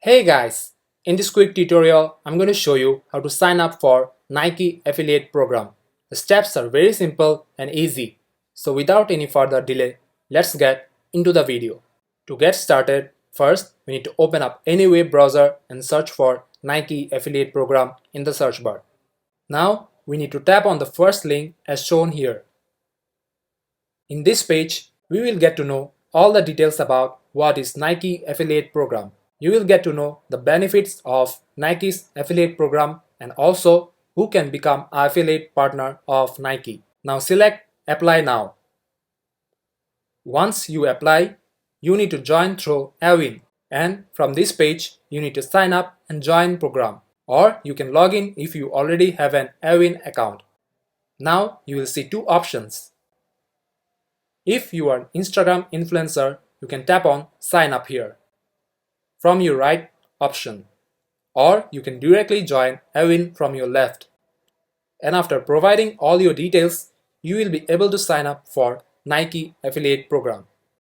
Hey guys, in this quick tutorial, I'm going to show you how to sign up for Nike affiliate program. The steps are very simple and easy. So without any further delay, let's get into the video. To get started, first we need to open up any web browser and search for Nike affiliate program in the search bar. Now we need to tap on the first link as shown here. In this page, we will get to know all the details about what is Nike affiliate program. You will get to know the benefits of Nike's affiliate program and also who can become an affiliate partner of Nike. Now select Apply Now. Once you apply, you need to join through herein, and from this page you need to sign up and join program, or you can log in if you already have an herein account. Now you will see two options. If you are an Instagram influencer, you can tap on Sign Up here from your right option, or you can directly join herein from your left. And after providing all your details, you will be able to sign up for Nike affiliate program.